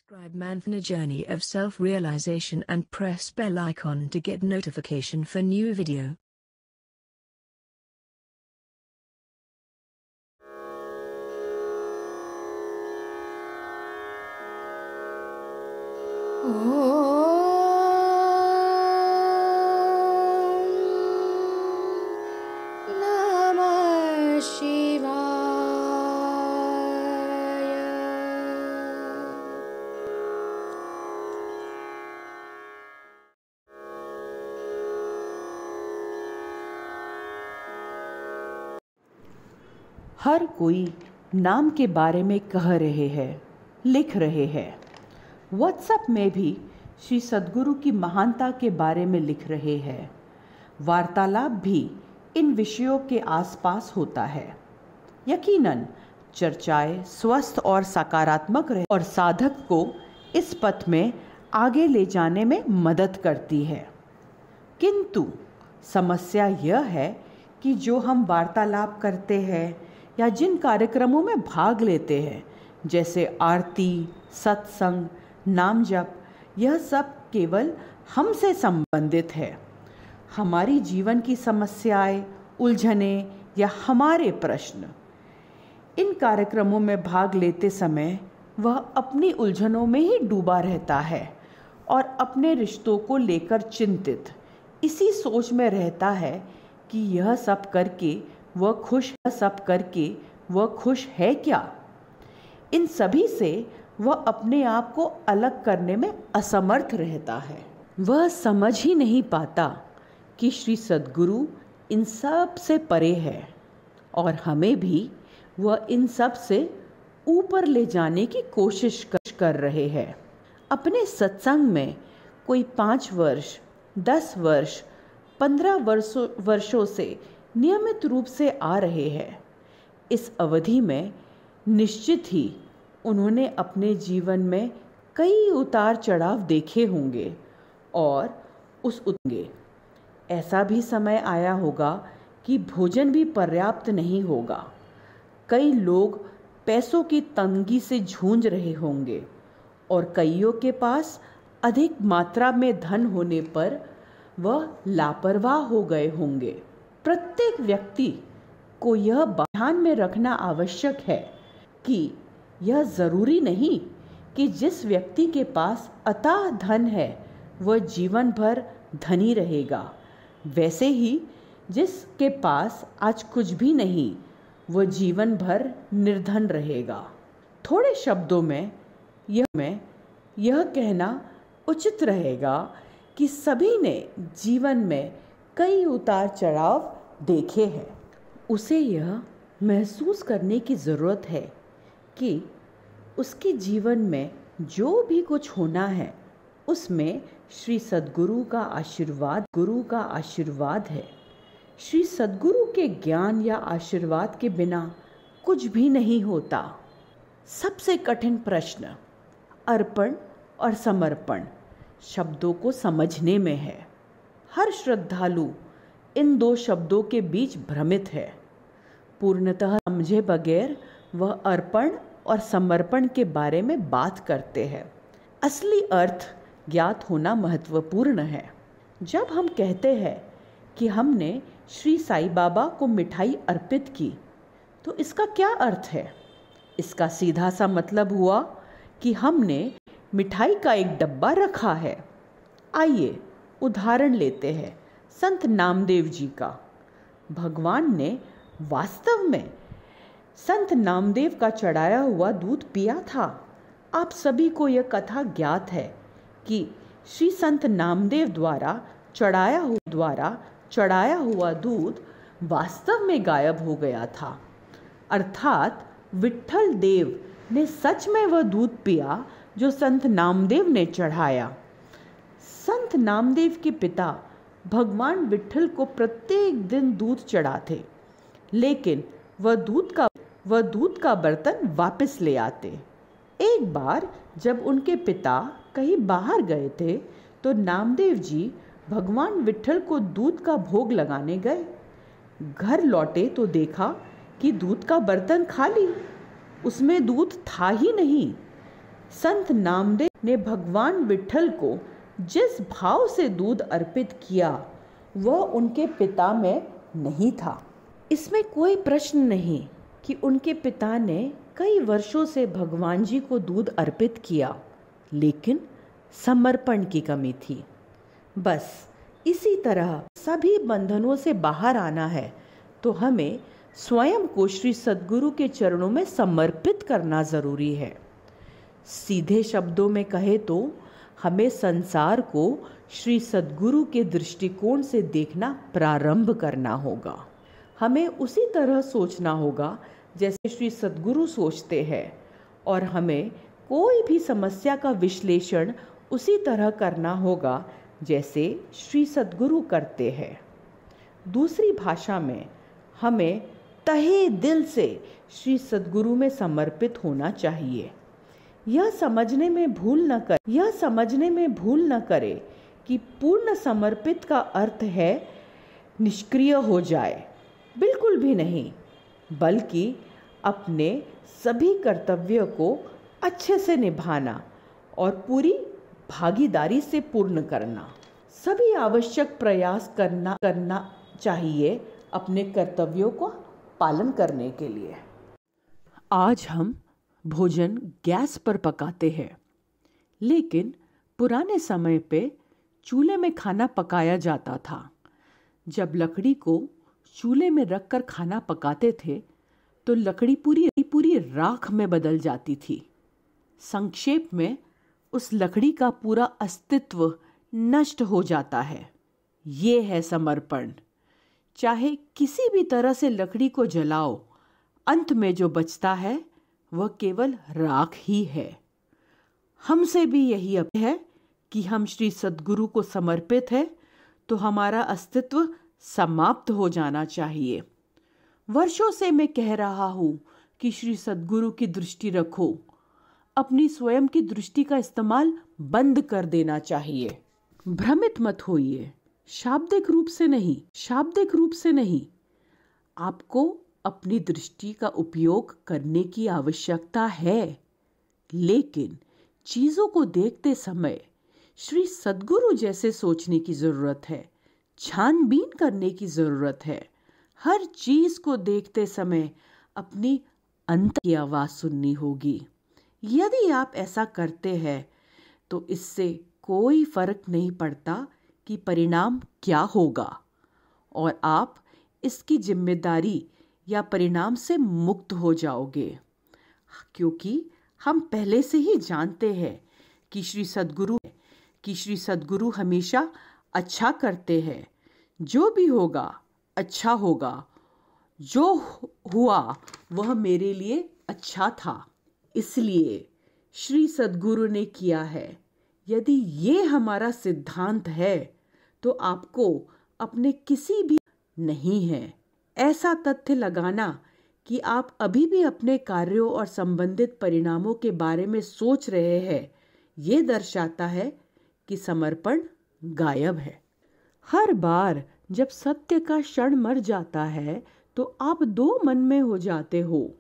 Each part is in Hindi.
Subscribe man for a journey of self-realization and press bell icon to get notification for new video. Namah Shivaya. हर कोई नाम के बारे में कह रहे हैं, लिख रहे हैं। व्हाट्सएप में भी श्री सद्गुरु की महानता के बारे में लिख रहे हैं। वार्तालाप भी इन विषयों के आसपास होता है। यकीनन चर्चाएं स्वस्थ और सकारात्मक रहे और साधक को इस पथ में आगे ले जाने में मदद करती है। किंतु समस्या यह है कि जो हम वार्तालाप करते हैं या जिन कार्यक्रमों में भाग लेते हैं, जैसे आरती, सत्संग, नाम जप, यह सब केवल हमसे संबंधित है। हमारी जीवन की समस्याएं, उलझनें या हमारे प्रश्न। इन कार्यक्रमों में भाग लेते समय वह अपनी उलझनों में ही डूबा रहता है और अपने रिश्तों को लेकर चिंतित, इसी सोच में रहता है कि यह सब करके वह खुश है क्या। इन सभी से वह अपने आप को अलग करने में असमर्थ रहता है। वह समझ ही नहीं पाता कि श्री सद्गुरु इन सब से परे है और हमें भी वह इन सब से ऊपर ले जाने की कोशिश कर रहे हैं। अपने सत्संग में कोई 5 वर्ष, 10 वर्ष, 15 वर्षों से नियमित रूप से आ रहे हैं। इस अवधि में निश्चित ही उन्होंने अपने जीवन में कई उतार चढ़ाव देखे होंगे और ऐसा भी समय आया होगा कि भोजन भी पर्याप्त नहीं होगा। कई लोग पैसों की तंगी से जूझ रहे होंगे और कईयों के पास अधिक मात्रा में धन होने पर वह लापरवाह हो गए होंगे। प्रत्येक व्यक्ति को यह ध्यान में रखना आवश्यक है कि यह जरूरी नहीं कि जिस व्यक्ति के पास अथाह धन है वह जीवन भर धनी रहेगा। वैसे ही जिसके पास आज कुछ भी नहीं वह जीवन भर निर्धन रहेगा। थोड़े शब्दों में यह कहना उचित रहेगा कि सभी ने जीवन में कई उतार चढ़ाव देखे हैं। उसे यह महसूस करने की ज़रूरत है कि उसके जीवन में जो भी कुछ होना है उसमें श्री सद्गुरु का आशीर्वाद है। श्री सद्गुरु के ज्ञान या आशीर्वाद के बिना कुछ भी नहीं होता। सबसे कठिन प्रश्न अर्पण और समर्पण शब्दों को समझने में है। हर श्रद्धालु इन 2 शब्दों के बीच भ्रमित है। पूर्णतः समझे बगैर वह अर्पण और समर्पण के बारे में बात करते हैं। असली अर्थ ज्ञात होना महत्वपूर्ण है। जब हम कहते हैं कि हमने श्री साईं बाबा को मिठाई अर्पित की, तो इसका क्या अर्थ है? इसका सीधा सा मतलब हुआ कि हमने मिठाई का एक डब्बा रखा है। आइए उदाहरण लेते हैं संत नामदेव जी का। भगवान ने वास्तव में संत नामदेव का चढ़ाया हुआ दूध पिया था। आप सभी को यह कथा ज्ञात है कि श्री संत नामदेव द्वारा चढ़ाया हुआ दूध वास्तव में गायब हो गया था। अर्थात विट्ठल देव ने सच में वह दूध पिया जो संत नामदेव ने चढ़ाया। संत नामदेव के पिता भगवान विट्ठल को प्रत्येक दिन दूध चढ़ाते, लेकिन वह दूध का बर्तन वापस ले आते। एक बार जब उनके पिता कहीं बाहर गए थे तो नामदेव जी भगवान विट्ठल को दूध का भोग लगाने गए। घर लौटे तो देखा कि दूध का बर्तन खाली, उसमें दूध था ही नहीं। संत नामदेव ने भगवान विठल को जिस भाव से दूध अर्पित किया वह उनके पिता में नहीं था। इसमें कोई प्रश्न नहीं कि उनके पिता ने कई वर्षों से भगवान जी को दूध अर्पित किया, लेकिन समर्पण की कमी थी। बस इसी तरह सभी बंधनों से बाहर आना है तो हमें स्वयं को श्री सद्गुरु के चरणों में समर्पित करना जरूरी है। सीधे शब्दों में कहे तो हमें संसार को श्री सद्गुरु के दृष्टिकोण से देखना प्रारंभ करना होगा। हमें उसी तरह सोचना होगा जैसे श्री सद्गुरु सोचते हैं और हमें कोई भी समस्या का विश्लेषण उसी तरह करना होगा जैसे श्री सद्गुरु करते हैं। दूसरी भाषा में हमें तहे दिल से श्री सद्गुरु में समर्पित होना चाहिए। यह समझने में भूल न करे कि पूर्ण समर्पित का अर्थ है निष्क्रिय हो जाए, बिल्कुल भी नहीं, बल्कि अपने सभी कर्तव्यों को अच्छे से निभाना और पूरी भागीदारी से पूर्ण करना। सभी आवश्यक प्रयास करना चाहिए अपने कर्तव्यों को पालन करने के लिए। आज हम भोजन गैस पर पकाते हैं, लेकिन पुराने समय पे चूल्हे में खाना पकाया जाता था। जब लकड़ी को चूल्हे में रखकर खाना पकाते थे तो लकड़ी पूरी राख में बदल जाती थी। संक्षेप में उस लकड़ी का पूरा अस्तित्व नष्ट हो जाता है। ये है समर्पण। चाहे किसी भी तरह से लकड़ी को जलाओ, अंत में जो बचता है वह केवल राख ही है। हमसे भी यही अपील है कि हम श्री सद्गुरु को समर्पित है तो हमारा अस्तित्व समाप्त हो जाना चाहिए। वर्षों से मैं कह रहा हूँ कि श्री सद्गुरु की दृष्टि रखो। अपनी स्वयं की दृष्टि का इस्तेमाल बंद कर देना चाहिए। भ्रमित मत होइए, शाब्दिक रूप से नहीं। आपको अपनी दृष्टि का उपयोग करने की आवश्यकता है, लेकिन चीजों को देखते समय श्री सद्गुरु जैसे सोचने की जरूरत है, छानबीन करने की जरूरत है। हर चीज को देखते समय अपनी अंतर की आवाज सुननी होगी। यदि आप ऐसा करते हैं तो इससे कोई फर्क नहीं पड़ता कि परिणाम क्या होगा, और आप इसकी जिम्मेदारी या परिणाम से मुक्त हो जाओगे, क्योंकि हम पहले से ही जानते हैं कि श्री सद्गुरु हमेशा अच्छा करते हैं। जो भी होगा अच्छा होगा, जो हुआ वह मेरे लिए अच्छा था, इसलिए श्री सद्गुरु ने किया है। यदि ये हमारा सिद्धांत है तो आपको अपने किसी भी नहीं है ऐसा तथ्य लगाना कि आप अभी भी अपने कार्यों और संबंधित परिणामों के बारे में सोच रहे हैं, ये दर्शाता है कि समर्पण गायब है। हर बार जब सत्य का क्षण मर जाता है तो आप दो मन में हो जाते हो।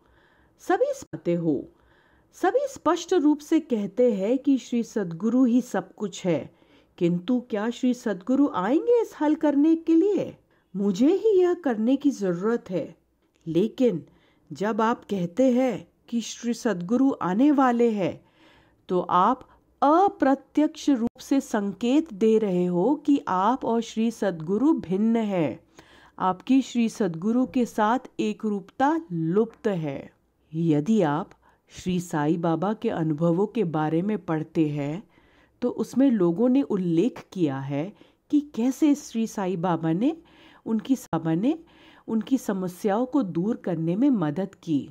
सभी स्पष्ट रूप से कहते हैं कि श्री सद्गुरु ही सब कुछ है, किंतु क्या श्री सद्गुरु आएंगे इस हल करने के लिए? मुझे ही यह करने की जरूरत है। लेकिन जब आप कहते हैं कि श्री सद्गुरु आने वाले हैं तो आप अप्रत्यक्ष रूप से संकेत दे रहे हो कि आप और श्री सद्गुरु भिन्न है। आपकी श्री सद्गुरु के साथ एक रूपता लुप्त है। यदि आप श्री साईं बाबा के अनुभवों के बारे में पढ़ते हैं तो उसमें लोगों ने उल्लेख किया है कि कैसे श्री साईं बाबा ने उनकी समस्याओं को दूर करने में मदद की।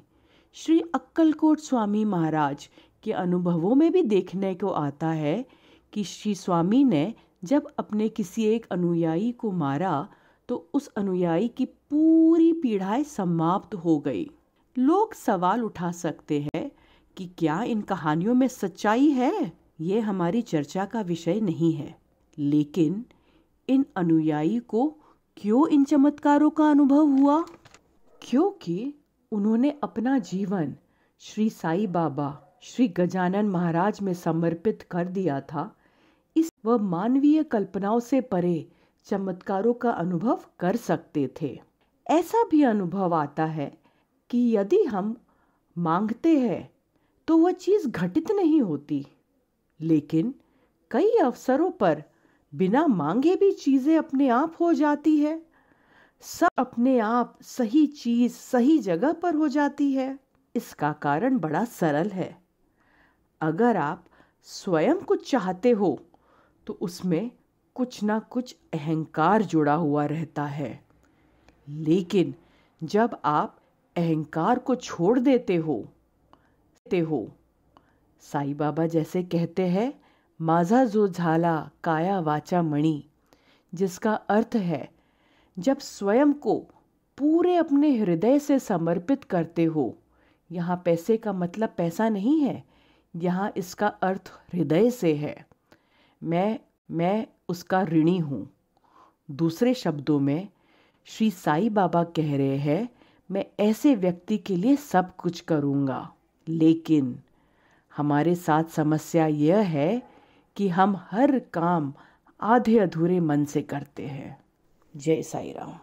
श्री अक्कलकोट स्वामी महाराज के अनुभवों में भी देखने को आता है कि श्री स्वामी ने जब अपने किसी एक अनुयायी को मारा तो उस अनुयायी की पूरी पीड़ाएं समाप्त हो गई। लोग सवाल उठा सकते हैं कि क्या इन कहानियों में सच्चाई है? ये हमारी चर्चा का विषय नहीं है, लेकिन इन अनुयायी को क्यों इन चमत्कारों का अनुभव हुआ? क्योंकि उन्होंने अपना जीवन श्री साईं बाबा श्री गजानन महाराज में समर्पित कर दिया था, इस वह मानवीय कल्पनाओं से परे चमत्कारों का अनुभव कर सकते थे। ऐसा भी अनुभव आता है कि यदि हम मांगते हैं तो वह चीज घटित नहीं होती, लेकिन कई अवसरों पर बिना मांगे भी चीजें अपने आप हो जाती है। सब अपने आप सही चीज सही जगह पर हो जाती है। इसका कारण बड़ा सरल है। अगर आप स्वयं कुछ चाहते हो तो उसमें कुछ ना कुछ अहंकार जुड़ा हुआ रहता है, लेकिन जब आप अहंकार को छोड़ देते हो, साईं बाबा जैसे कहते हैं, माझा जो झाला काया वाचा मणि, जिसका अर्थ है जब स्वयं को पूरे अपने हृदय से समर्पित करते हो। यहाँ पैसे का मतलब पैसा नहीं है, यहाँ इसका अर्थ हृदय से है। मैं उसका ऋणी हूँ। दूसरे शब्दों में श्री साईं बाबा कह रहे हैं, मैं ऐसे व्यक्ति के लिए सब कुछ करूँगा, लेकिन हमारे साथ समस्या यह है कि हम हर काम आधे अधूरे मन से करते हैं। जय साईं राम।